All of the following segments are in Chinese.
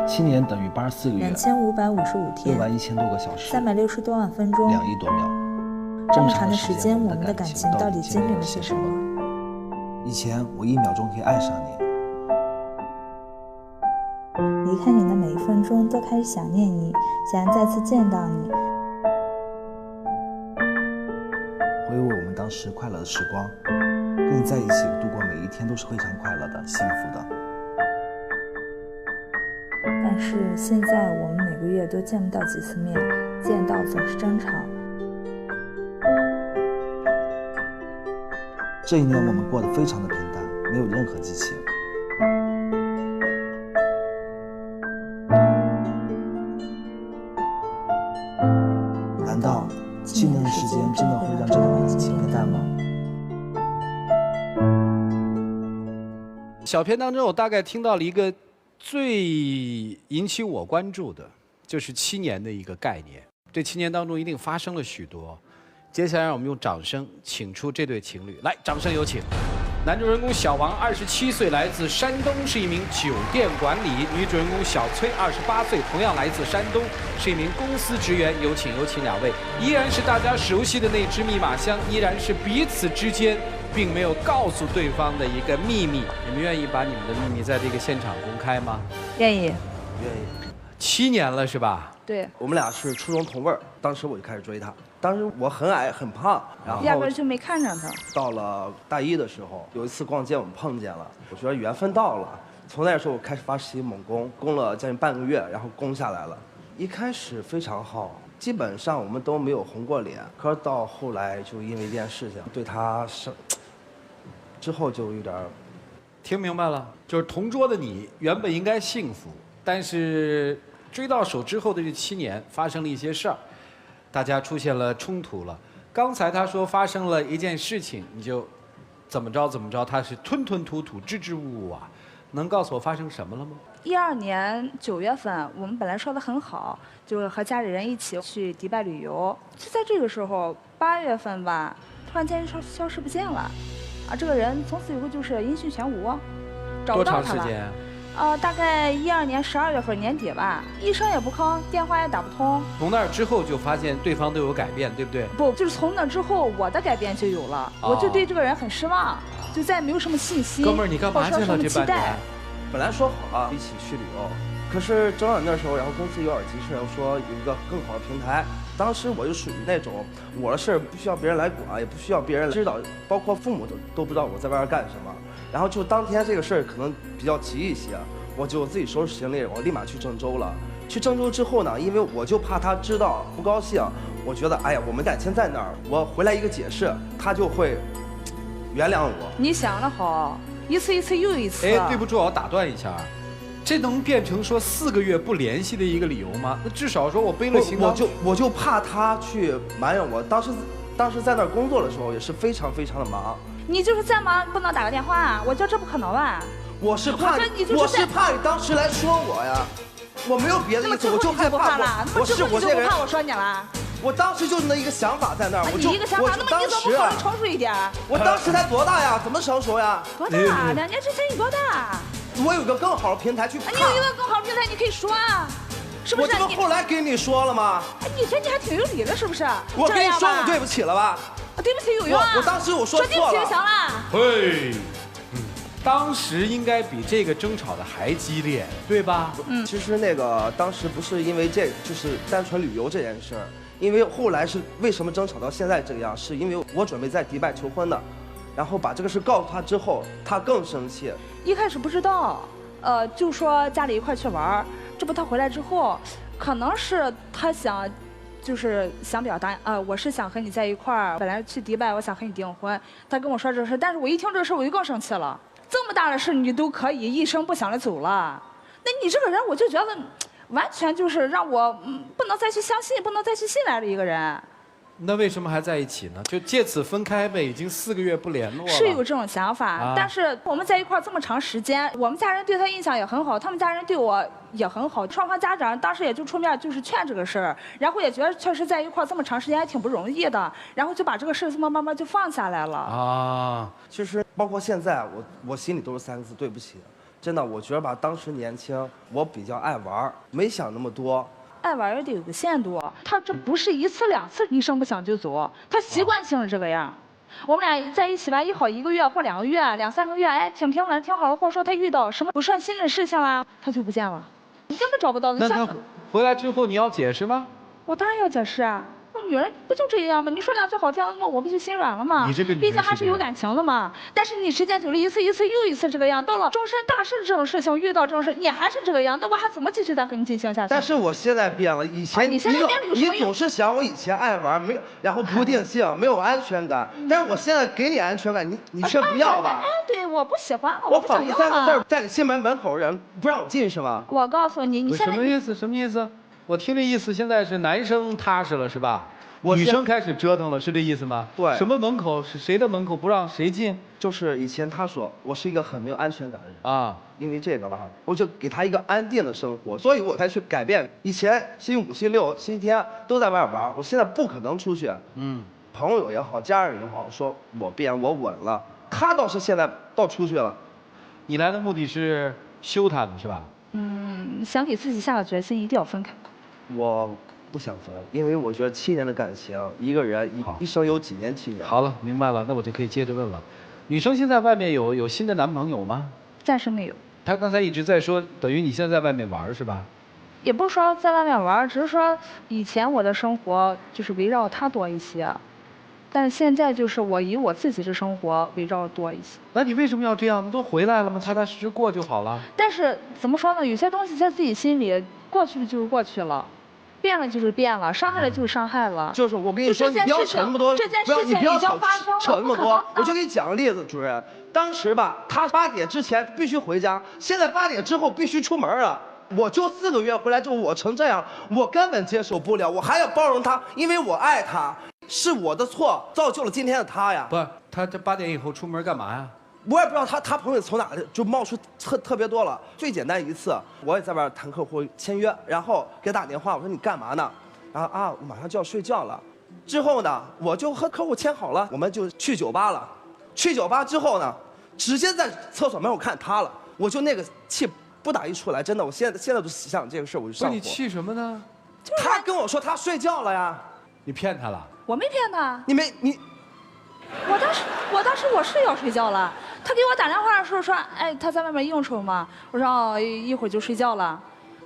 7年等于84个月2555天，61000多个小时，360多万分钟，2亿多秒。这么长的时间，我们的感情到底经历了些什么？以前我1秒钟可以爱上你，离开你的每一分钟都开始想念你，想要再次见到你。回味我们当时快乐的时光，跟你在一起度过每一天都是非常快乐的、幸福的。但是现在我们每个月都见不到几次面，见到总是争吵。这一年我们过得非常的平淡，没有任何激情。难道7年的时间真的会让这段感情变淡吗？小片当中，我大概听到了一个最引起我关注的，就是7年的一个概念。这7年当中一定发生了许多。接下来让我们用掌声请出这对情侣，来，掌声有请。男主人公小王27岁，来自山东，是一名酒店管理；女主人公小崔28岁，同样来自山东，是一名公司职员。有请两位，依然是大家熟悉的那只密码箱，依然是彼此之间并没有告诉对方的一个秘密。你们愿意把你们的秘密在这个现场公开吗？愿意。愿意。 7年了是吧？对，我们俩是初中同辈儿，当时我就开始追她。当时我很矮很胖，然后压根就没看上她。到了大一的时候，有一次逛街我们碰见了，我觉得缘分到了。从那时候我开始发起猛攻，攻了将近半个月，然后攻下来了。一开始非常好，基本上我们都没有红过脸。可是到后来就因为一件事情，对她之后就有点听明白了，就是同桌的你原本应该幸福，但是追到手之后的这7年发生了一些事儿，大家出现了冲突了。刚才他说发生了一件事情，你就怎么着，他是吞吞吐吐、支支吾吾啊，能告诉我发生什么了吗？12年9月份，我们本来说的很好，就是和家里人一起去迪拜旅游。就在这个时候，8月份吧，突然间消失不见了，啊，这个人从此以后就是音讯全无，找不到他了。多长时间？大概12年12月份年底吧，一声也不吭，电话也打不通。从那儿之后就发现对方都有改变，对不对？不，就是从那之后我的改变就有了，我就对这个人很失望，就再也没有什么信心。哥们儿，你干嘛去了这半年？本来说好了一起去旅游，可是正好那时候，然后公司有点急事，说有一个更好的平台。当时我就属于那种我的事儿不需要别人来管，也不需要别人知道，包括父母都不知道我在外边干什么。然后就当天这个事儿可能比较急一些，我就自己收拾行李，我立马去郑州了。去郑州之后呢，因为我就怕他知道不高兴，我觉得哎呀，我们感情在那儿，我回来一个解释，他就会原谅我。你想得好，一次又一次。哎，对不住，我打断一下，这能变成说4个月不联系的一个理由吗？那至少说我背了行囊，我就怕他去埋怨我。当时在那儿工作的时候也是非常的忙。你就是再忙不能打个电话啊？我觉得这不可能吧？我是怕你当时来说我呀，我没有别的意思，我就害怕我是我这个人。怕我说你了？我当时就那一个想法在那儿，你一个想法，那么你怎么不考虑成熟一点？我当时才多大呀？怎么成熟呀？多大？2年之前你多大？我有个更好的平台去看。你有一个更好的平台，你可以说啊，是不是？我这不后来跟你说了吗？你觉得你还挺有理的，是不是？我跟你说我对不起了吧？对不起有用啊！我当时我说错了。说对不起就行了。嘿，当时应该比这个争吵的还激烈，对吧？其实那个当时不是因为就是单纯旅游这件事儿，因为后来是为什么争吵到现在这个样，是因为我准备在迪拜求婚的，然后把这个事告诉他之后，他更生气。一开始不知道，就说家里一块去玩，这不他回来之后，可能是他想。就是想表达我是想和你在一块儿。本来去迪拜，我想和你订婚。他跟我说这事，但是我一听这事，我就更生气了。这么大的事你都可以一声不响的走了，那你这个人我就觉得，完全就是让我不能再去相信，不能再去信赖的一个人。那为什么还在一起呢？就借此分开呗，已经4个月不联络了。是有这种想法，但是我们在一块儿这么长时间，我们家人对他印象也很好，他们家人对我也很好，双方家长当时也就出面就是劝这个事儿，然后也觉得确实在一块儿这么长时间还挺不容易的，然后就把这个事儿这么慢慢就放下来了。其实包括现在我心里都是3个字：对不起。真的，我觉得吧，当时年轻，我比较爱玩，没想那么多。爱玩也得有个限度，他这不是1次2次一声不响就走，他习惯性的这个样。我们俩在一起吧，一好1个月或2个月、2、3个月，哎，挺平稳，挺好的。或者说他遇到什么不顺心的事情啦，他就不见了，你根本找不到。那他回来之后你要解释吗？我当然要解释啊。女人不就这样吗？你说2句好听，那我不就心软了吗？你这个毕竟还是有感情的嘛。但是你时间久了，一次又一次这个样，到了终身大事这种事情，遇到这种事，你还是这个样，那我还怎么继续再和你进行下去？但是我现在变了，以前你现在变了有什么用？你总是想我以前爱玩，没有，然后不定性，没有安全感。但是我现在给你安全感，你却不要吧？哎，对，我不喜欢，我不想要仿3个字啊。在你西门口人不让我进是吗？我告诉你，你现在什么意思？什么意思？我听这意思，现在是男生踏实了是吧？女我是生开始折腾了，是这意思吗？对什么门口是谁的门口不让谁进就是以前他说我是一个很没有安全感的人，啊？因为这个吧，我就给他一个安定的生活，所以我才去改变。以前星期5、星期6、星期天都在外边玩，我现在不可能出去。朋友也好，家人也好，说我变我稳了，他倒是现在倒出去了。你来的目的是修他的是吧？想给自己下个决心，一定要分开。我不想分，因为我觉得7年的感情，一个人一生有几年7年。好了，明白了，那我就可以接着问了。女生现在外面有新的男朋友吗？暂时没有，她刚才一直在说，等于你现在在外面玩是吧？也不是说在外面玩，只是说以前我的生活就是围绕他多一些，但是现在就是我以我自己的生活围绕多一些。那你为什么要这样？都回来了吗？踏踏实实过就好了。但是怎么说呢？有些东西在自己心里，过去的就是过去了，变了就是变了，伤害了就是伤害了。就是我跟你说，你不要扯那么多，这件不要事情已经你不要扯发生了，扯那么多不可能。我就给你讲个例子，主任，当时吧，他8点之前必须回家，现在8点之后必须出门了。我就4个月回来之后，我成这样，我根本接受不了，我还要包容他，因为我爱他，是我的错造就了今天的他呀。不，他这8点以后出门干嘛呀？我也不知道他朋友从哪里就冒出特别多了。最简单一次，我也在外谈客户签约，然后给他打电话，我说你干嘛呢？然后啊，我马上就要睡觉了。之后呢，我就和客户签好了，我们就去酒吧了。去酒吧之后呢，直接在厕所门口看他了，我就那个气不打一处来，真的，我现在都想这个事我就不上火。是你气什么呢？他跟我说他睡觉了呀，你骗他了？我没骗他，你没你。我当时我是要睡觉了，他给我打电话的时候说，哎，他在外面应酬嘛，我说哦，一会儿就睡觉了。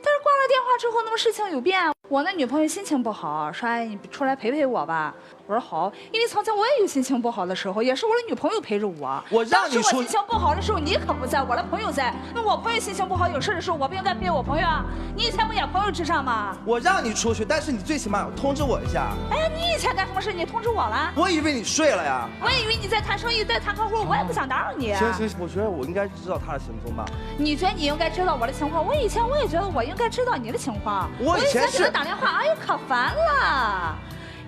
但是挂了电话之后，那么事情有变，我那女朋友心情不好，说哎，你出来陪陪我吧。我说好，因为曾经我也有心情不好的时候，也是我的女朋友陪着我。我让你当时出我心情不好的时候，你可不在，我的朋友在。那我朋友心情不好有事的时候，我不应该陪我朋友啊？你以前不也朋友至上吗？我让你出去，但是你最起码通知我一下。哎，你以前干什么事你通知我了？我以为你睡了呀。我以为你在谈生意，在谈客户，我也不想打扰你。行，我觉得我应该知道他的行踪吧。你觉得你应该知道我的情况？我以前我也觉得我应该知道你的情况。我以前是给他打电话，哎呦可烦了，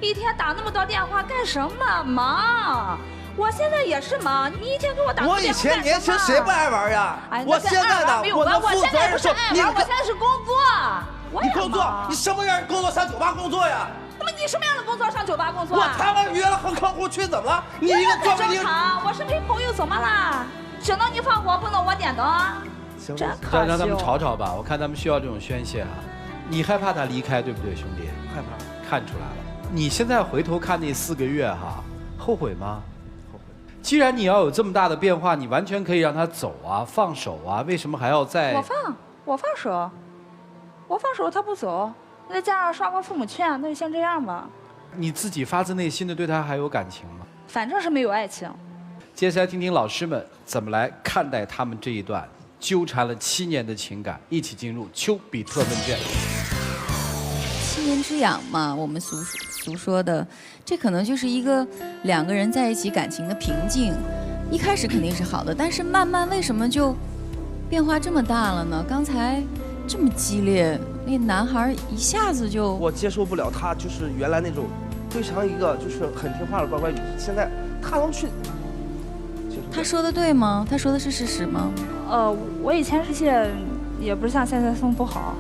一天打那么多电话干什么？忙。我现在也是忙，你一天给我打。我以前年轻谁不爱玩呀？哎，我现在呢，我能负责任说，你我现在是工作。你工作，你什么样的工作上酒吧工作呀？那么你什么样的工作上酒吧工作？我他妈约了和客户去怎么了？你一个专门正常，我是陪朋友，怎么啦？只能你放火，不能我点灯。行，真可惜。让他们吵吵吧，我看他们需要这种宣泄啊。你害怕他离开，对不对，兄弟？害怕，看出来了。你现在回头看那4个月哈，后悔吗？后悔。既然你要有这么大的变化，你完全可以让他走啊，放手啊，为什么还要再？我放手，他不走，再加上刷过父母劝，那就先这样吧。你自己发自内心的对他还有感情吗？反正是没有爱情。接下来听听老师们怎么来看待他们这一段纠缠了7年的情感，一起进入丘比特问卷。7年之痒嘛，我们俗说的，这可能就是一个2个人在一起感情的瓶颈。一开始肯定是好的，但是慢慢为什么就变化这么大了呢？刚才这么激烈，那男孩一下子就……我接受不了他，就是原来那种非常一个就是很听话的乖乖女，现在他能去。他说的对吗？他说的是事实吗？我以前世界也不是像现在这么不好，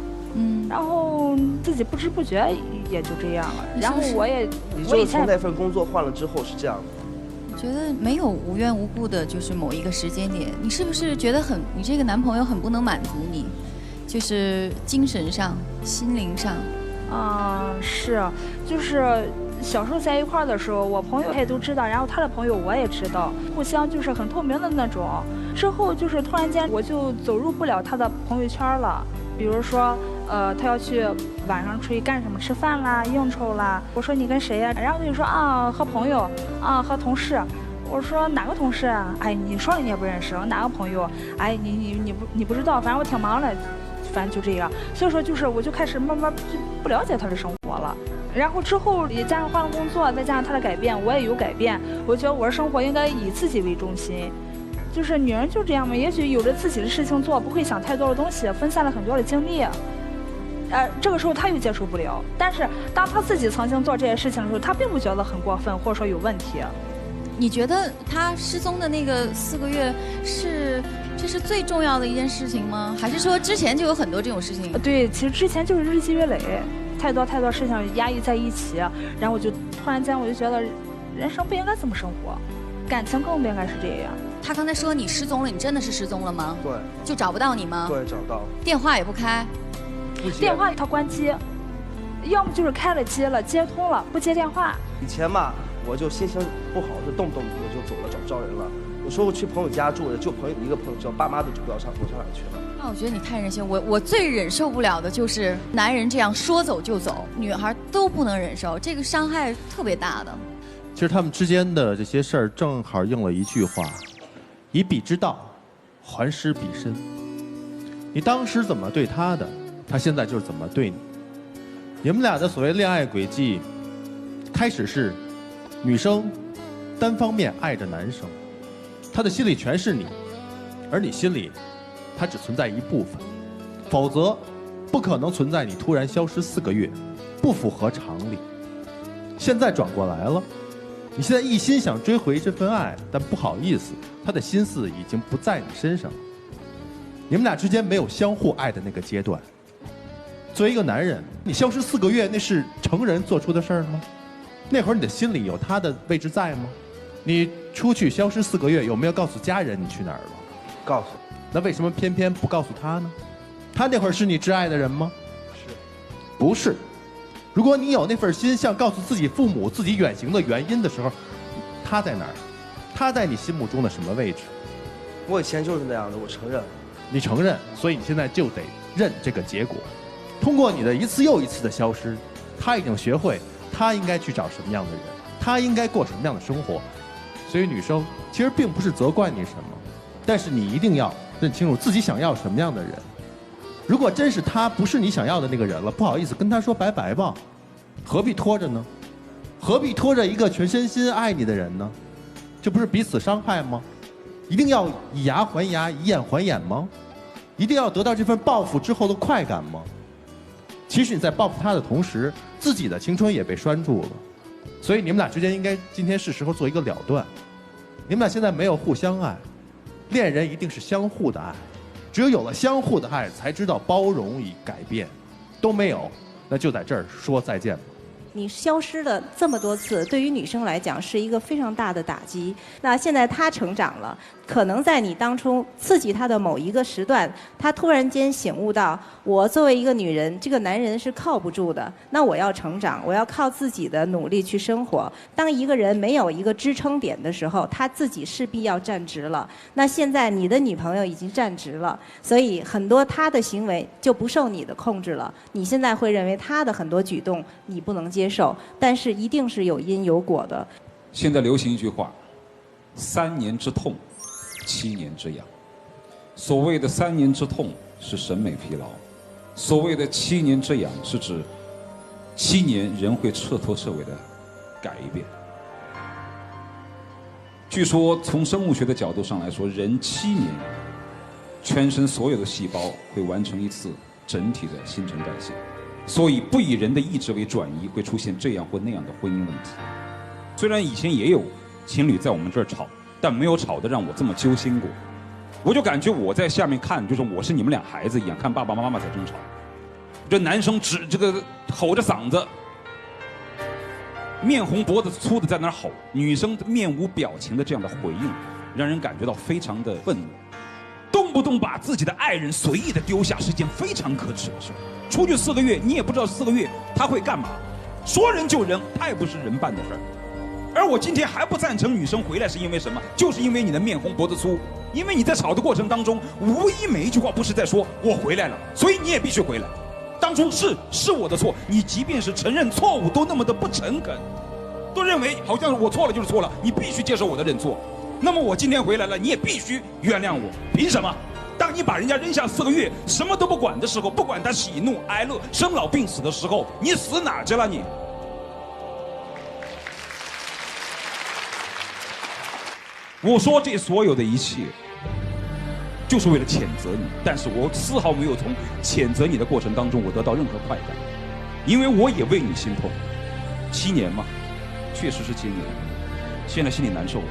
然后自己不知不觉也就这样了。然后我以前从那份工作换了之后是这样的。我觉得没有无缘无故的，就是某一个时间点，你是不是觉得你这个男朋友很不能满足你，就是精神上、心灵上？是，就是小时候在一块儿的时候，我朋友也都知道，然后他的朋友我也知道，互相就是很透明的那种。之后就是突然间我就走入不了他的朋友圈了，比如说他要去晚上出去干什么，吃饭啦、应酬啦，我说你跟谁呀？然后他就说和朋友和同事。我说哪个同事啊？哎，你说了你也不认识，哪个朋友？哎，你不知道，反正我挺忙的，反正就这样。所以说就是我就开始慢慢就不了解他的生活了。然后之后也加上换了工作，再加上他的改变，我也有改变。我觉得我的生活应该以自己为中心。就是女人就这样嘛，也许有着自己的事情做，不会想太多的东西，分散了很多的精力。这个时候他又接受不了。但是当他自己曾经做这些事情的时候，他并不觉得很过分，或者说有问题。你觉得他失踪的那个4个月这是最重要的一件事情吗？还是说之前就有很多这种事情？对，其实之前就是日积月累，太多事情压抑在一起，然后我就突然间我就觉得，人生不应该这么生活，感情更不应该是这样。他刚才说你失踪了，你真的是失踪了吗？对。就找不到你吗？对，找不到。电话也不开？不接。电话他关机，要么就是开了机了，接通了，不接电话。以前嘛，我就心情不好，就动不动我就走了，找不着人了。有时候去朋友家住，就一个朋友，只要爸妈都知不道我上哪去了。那我觉得你太任性。我最忍受不了的就是男人这样说走就走，女孩都不能忍受，这个伤害特别大的。其实他们之间的这些事儿正好应了一句话：以彼之道，还施彼身。你当时怎么对他的，他现在就是怎么对你。你们俩的所谓恋爱轨迹，开始是女生单方面爱着男生，他的心里全是你，而你心里他只存在一部分，否则不可能存在你突然消失4个月，不符合常理。现在转过来了，你现在一心想追回这份爱，但不好意思，他的心思已经不在你身上了。你们俩之间没有相互爱的那个阶段。作为一个男人，你消失4个月，那是成人做出的事儿吗？那会儿你的心里有他的位置在吗？你出去消失4个月，有没有告诉家人你去哪儿了？告诉。那为什么偏偏不告诉他呢？他那会儿是你挚爱的人吗？是。不是。如果你有那份心，想告诉自己父母自己远行的原因的时候，他在哪儿？他在你心目中的什么位置？我以前就是那样的，我承认。你承认，所以你现在就得认这个结果。通过你的一次又一次的消失，他已经学会他应该去找什么样的人，他应该过什么样的生活。所以女生其实并不是责怪你什么，但是你一定要认清楚自己想要什么样的人。如果真是他不是你想要的那个人了，不好意思跟他说拜拜吧，何必拖着呢？何必拖着一个全身心爱你的人呢？这不是彼此伤害吗？一定要以牙还牙，以眼还眼吗？一定要得到这份报复之后的快感吗？其实你在报复他的同时，自己的青春也被拴住了。所以你们俩之间应该今天是时候做一个了断。你们俩现在没有互相爱，恋人一定是相互的爱，只有有了相互的爱，才知道包容与改变。都没有，那就在这儿说再见吧。你消失了这么多次，对于女生来讲是一个非常大的打击。那现在她成长了，可能在你当初刺激她的某一个时段，她突然间醒悟到，我作为一个女人，这个男人是靠不住的。那我要成长，我要靠自己的努力去生活。当一个人没有一个支撑点的时候，他自己势必要站直了。那现在你的女朋友已经站直了，所以很多她的行为就不受你的控制了。你现在会认为她的很多举动你不能接受，但是一定是有因有果的。现在流行一句话：3年之痛，7年之痒。所谓的3年之痛是审美疲劳，所谓的7年之痒是指7年人会彻头彻尾的改变。据说从生物学的角度上来说，人7年全身所有的细胞会完成一次整体的新陈代谢。所以不以人的意志为转移，会出现这样或那样的婚姻问题。虽然以前也有情侣在我们这儿吵，但没有吵得让我这么揪心过。我就感觉我在下面看，就是我是你们俩孩子一样，看爸爸妈妈在争吵。这男生这个吼着嗓子，面红脖子粗的在那儿吼，女生面无表情的这样的回应，让人感觉到非常的愤怒。动不动把自己的爱人随意的丢下是件非常可耻的事。出去4个月，你也不知道4个月他会干嘛，说人就人，太不是人办的事儿。而我今天还不赞成女生回来，是因为什么？就是因为你的面红脖子粗，因为你在吵的过程当中，无疑每一句话不是在说我回来了，所以你也必须回来。当初是我的错，你即便是承认错误，都那么的不诚恳，都认为好像我错了就是错了，你必须接受我的认错。那么我今天回来了，你也必须原谅我，凭什么？当你把人家扔下4个月，什么都不管的时候，不管他喜怒哀乐、生老病死的时候，你死哪儿去了你？我说这所有的一切，就是为了谴责你，但是我丝毫没有从谴责你的过程当中我得到任何快感，因为我也为你心痛。7年嘛，确实是7年，现在心里难受了，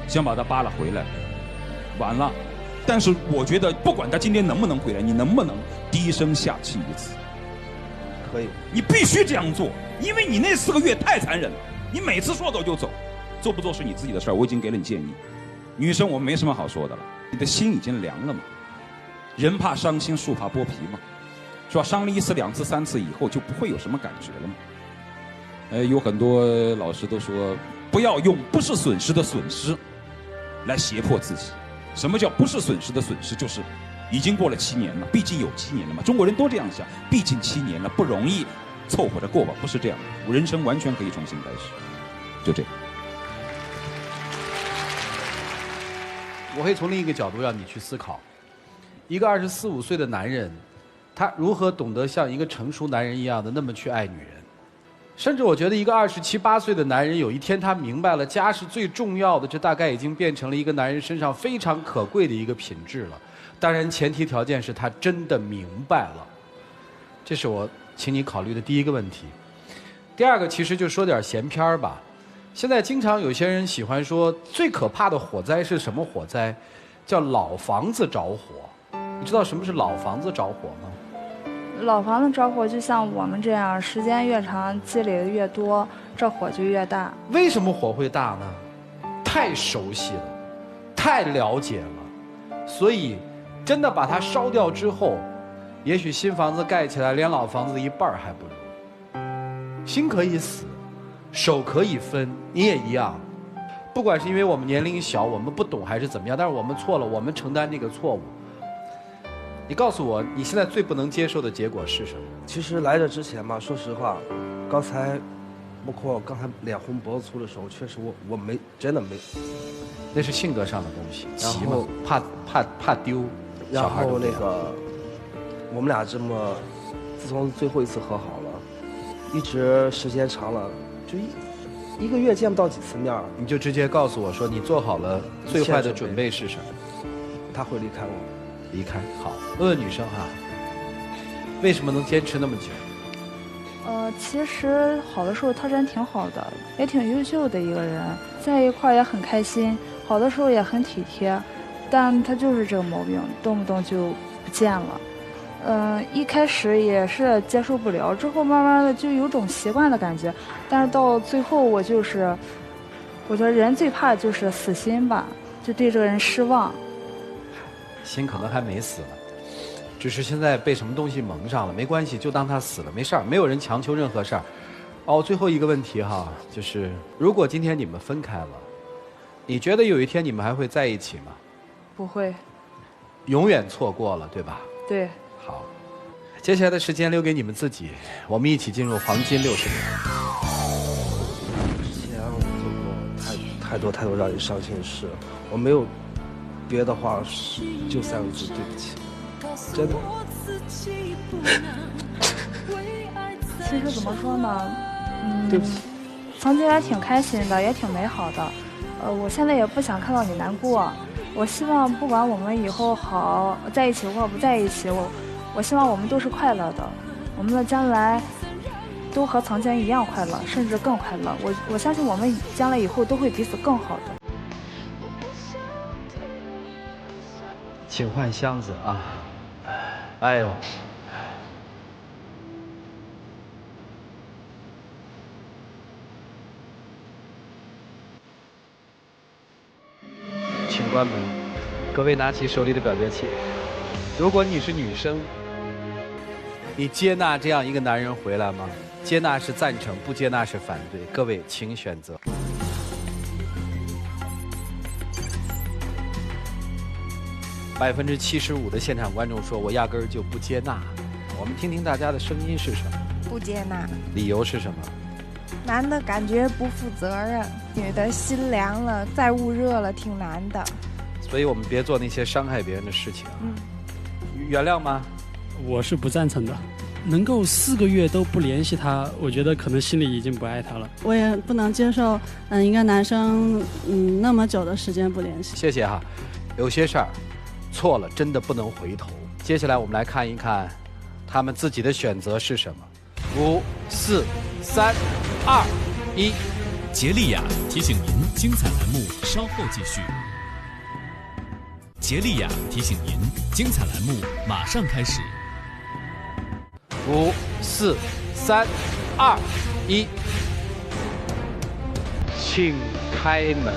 想把他扒拉回来，完了。但是我觉得，不管他今天能不能回来，你能不能低声下气一次？可以，你必须这样做，因为你那4个月太残忍了。你每次说走就走，做不做是你自己的事儿。我已经给了你建议，女生我没什么好说的了，你的心已经凉了嘛。人怕伤心，树怕剥皮嘛，是吧？伤了1次、2次、3次以后，就不会有什么感觉了嘛。有很多老师都说，不要用不是损失的损失来胁迫自己。什么叫不是损失的损失？就是已经过了7年了，毕竟有7年了嘛。中国人都这样想，毕竟7年了，不容易，凑合着过吧。不是这样的，我人生完全可以重新开始，就这样。我会从另一个角度让你去思考，一个24、25岁的男人，他如何懂得像一个成熟男人一样的那么去爱女人？甚至我觉得一个27、28岁的男人，有一天他明白了家是最重要的，这大概已经变成了一个男人身上非常可贵的一个品质了。当然，前提条件是他真的明白了。这是我请你考虑的第一个问题。第二个，其实就说点闲篇儿吧。现在经常有些人喜欢说，最可怕的火灾是什么火灾？叫老房子着火。你知道什么是老房子着火吗？老房子着火就像我们这样，时间越长，积累的越多，这火就越大。为什么火会大呢？太熟悉了，太了解了，所以真的把它烧掉之后，也许新房子盖起来连老房子的一半还不如。心可以死，手可以分，你也一样。不管是因为我们年龄小，我们不懂还是怎么样，但是我们错了，我们承担那个错误。你告诉我，你现在最不能接受的结果是什么？其实来这之前嘛，说实话，刚才，包括刚才脸红脖子粗的时候，确实我没真的没，那是性格上的东西，急嘛，怕丢。然后那个，我们俩这么，自从最后一次和好了，一直时间长了，就一个月见不到几次面。你就直接告诉我说，你做好了最坏的准备是什么？他会离开我。离开好，问问女生哈，为什么能坚持那么久？其实好的时候他人挺好的，也挺优秀的一个人，在一块也很开心，好的时候也很体贴，但他就是这个毛病，动不动就不见了。一开始也是接受不了，之后慢慢的就有种习惯的感觉，但是到最后我觉得人最怕的就是死心吧，就对这个人失望。心可能还没死呢，只是现在被什么东西蒙上了，没关系，就当他死了，没事儿，没有人强求任何事儿。哦，最后一个问题哈，就是如果今天你们分开了，你觉得有一天你们还会在一起吗？不会。永远错过了，对吧？对。好，接下来的时间留给你们自己，我们一起进入黄金60秒。之前我做过太多让你伤心的事，我没有别的话，就3个字，对不起，真的。其实怎么说呢，对不起。曾经也挺开心的，也挺美好的。我现在也不想看到你难过。我希望不管我们以后好在一起或者不在一起，我希望我们都是快乐的，我们的将来都和曾经一样快乐，甚至更快乐。我相信我们将来以后都会彼此更好的。请换箱子啊！哎呦，关门，各位拿起手里的表决器。如果你是女生，你接纳这样一个男人回来吗？接纳是赞成，不接纳是反对。各位请选择。75%的现场观众说，我压根儿就不接纳。我们听听大家的声音是什么？不接纳。理由是什么？男的感觉不负责任，女的心凉了，再捂热了，挺难的。所以我们别做那些伤害别人的事情啊。原谅吗？我是不赞成的。能够4个月都不联系他，我觉得可能心里已经不爱他了。我也不能接受，一个男生那么久的时间不联系。谢谢哈。有些事儿错了真的不能回头。接下来我们来看一看他们自己的选择是什么。5、4、3、2、1。杰利亚提醒您，精彩栏目稍后继续。杰利亚提醒您，精彩栏目马上开始。5、4、3、2、1，请开门。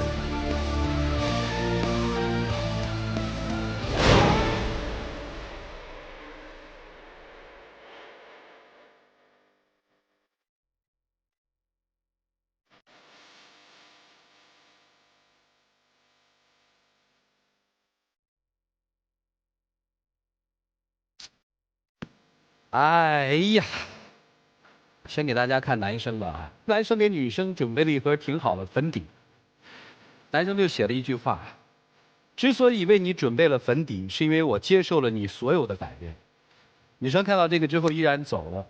哎呀，先给大家看男生吧。男生给女生准备了一盒挺好的粉底。男生就写了一句话：之所以为你准备了粉底，是因为我接受了你所有的改变。女生看到这个之后依然走了，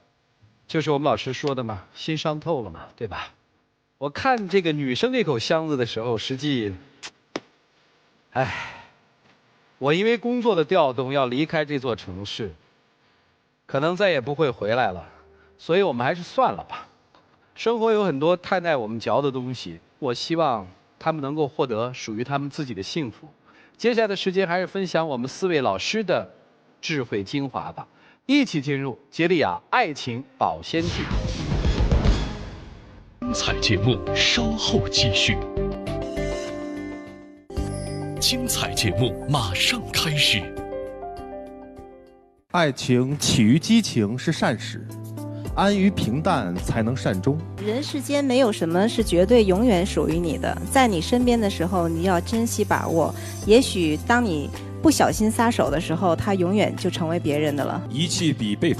就是我们老师说的嘛，心伤透了嘛，对吧？我看这个女生这口箱子的时候，实际，我因为工作的调动要离开这座城市。可能再也不会回来了，所以我们还是算了吧。生活有很多太耐我们嚼的东西，我希望他们能够获得属于他们自己的幸福。接下来的时间还是分享我们4位老师的智慧精华吧，一起进入杰利亚爱情保鲜剧。精彩节目稍后继续。精彩节目马上开始。爱情起于激情是善始，安于平淡才能善终。人世间没有什么是绝对永远属于你的，在你身边的时候，你要珍惜把握。也许当你不小心撒手的时候，它永远就成为别人的了。一气比被